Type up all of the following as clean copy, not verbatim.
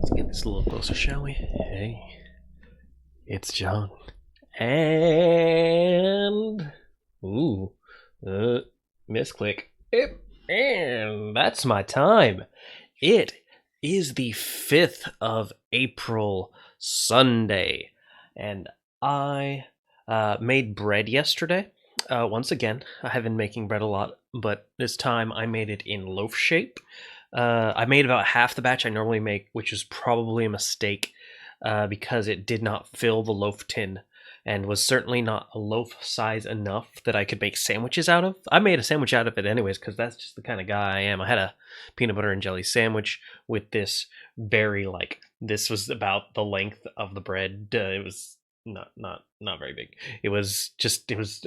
Let's get this a little closer, shall we? Hey, it's John. And uh, misclick. And that's my time. It is the 5th of April, Sunday, and I made bread yesterday. Once again, I have been making bread a lot, but this time I made it in loaf shape. I made about half the batch I normally make, which is probably a mistake because it did not fill the loaf tin and was certainly not a loaf size enough that I could make sandwiches out of. I made a sandwich out of it anyways because that's just the kind of guy I am. I had a peanut butter and jelly sandwich with this very this was about the length of the bread. It was not very big. It was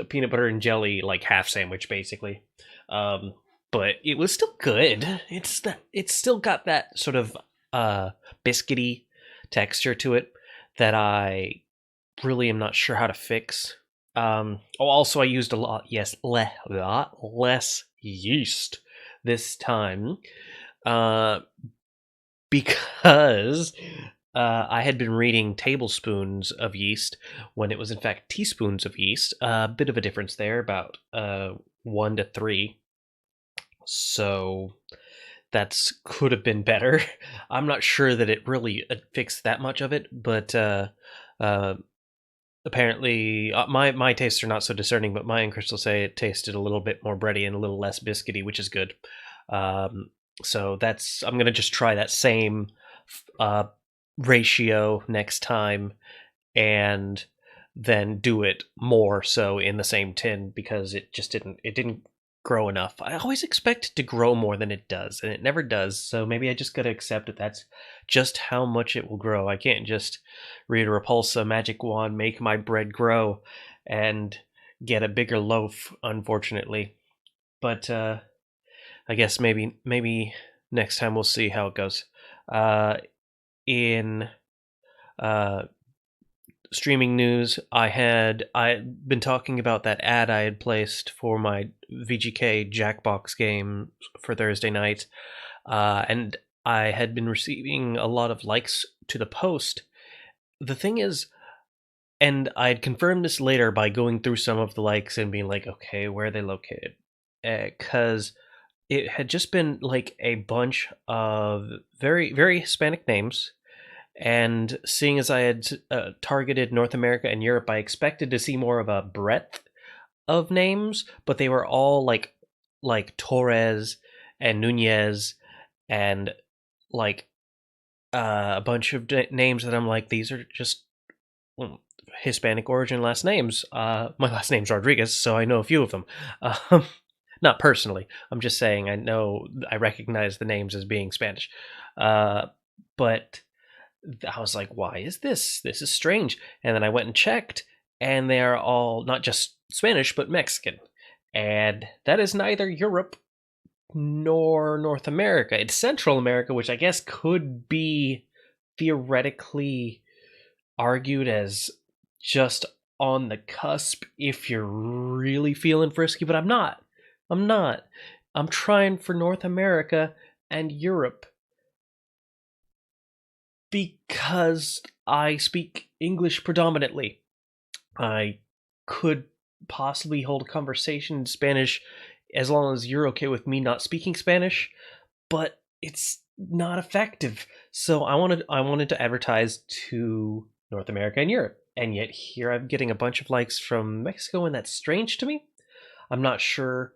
a peanut butter and jelly half sandwich basically. But it was still good. It's still got that sort of biscuity texture to it that I really am not sure how to fix. Also, I used a lot less yeast this time because I had been reading tablespoons of yeast when it was in fact teaspoons of yeast. A bit of a difference there, about 1 to 3. So that's could have been better. I'm not sure that it really fixed that much of it, but apparently my tastes are not so discerning. But Maya and Crystal say it tasted a little bit more bready and a little less biscuity, which is good. So I'm gonna just try that same ratio next time, and then do it more so in the same tin because it didn't grow enough. I always expect it to grow more than it does, and it never does. So maybe I just gotta accept that that's just how much it will grow. I can't just read a Repulsa magic wand, make my bread grow, and get a bigger loaf, unfortunately. But I guess maybe next time we'll see how it goes. In streaming news, I'd been talking about that ad I had placed for my VGK Jackbox game for Thursday night, and I had been receiving a lot of likes to the post. The thing is, and I'd confirmed this later by going through some of the likes and being like, okay, where are they located? Because it had just been a bunch of very, very Hispanic names. And seeing as I had targeted North America and Europe, I expected to see more of a breadth of names, but they were all like Torres and Nunez and a bunch of names that I'm like, these are just Hispanic origin last names. My last name's Rodriguez, so I know a few of them. Not personally. I'm just saying I recognize the names as being Spanish. But I was like, why is this? This is strange. And then I went and checked, and they are all not just Spanish, but Mexican. And that is neither Europe nor North America. It's Central America, which I guess could be theoretically argued as just on the cusp if you're really feeling frisky, but I'm not. I'm trying for North America and Europe because I speak English predominantly. I could possibly hold a conversation in Spanish as long as you're okay with me not speaking Spanish, but it's not effective. So I wanted to advertise to North America and Europe, and yet here I'm getting a bunch of likes from Mexico, and that's strange to me. I'm not sure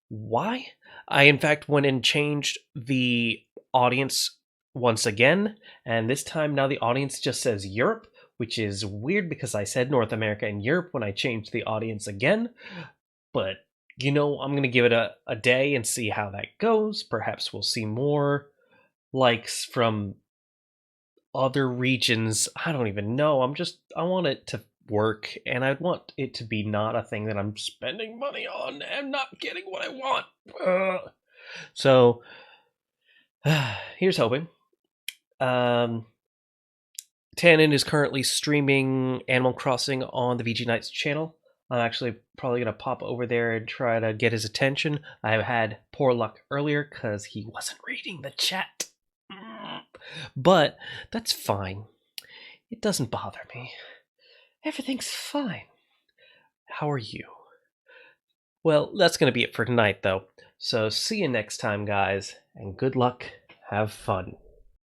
why. I in fact went and changed the audience once again, and this time now the audience just says Europe, which is weird because I said North America and Europe when I changed the audience again. But I'm going to give it a day and see how that goes. Perhaps we'll see more likes from other regions. I don't even know. I want it to work, and I want it to be not a thing that I'm spending money on and not getting what I want. So here's hoping. Tannen is currently streaming Animal Crossing on the VG Knights channel. I'm actually probably going to pop over there and try to get his attention. I had poor luck earlier because he wasn't reading the chat. But that's fine. It doesn't bother me. Everything's fine. How are you? Well, that's going to be it for tonight, though. So see you next time, guys, and good luck. Have fun.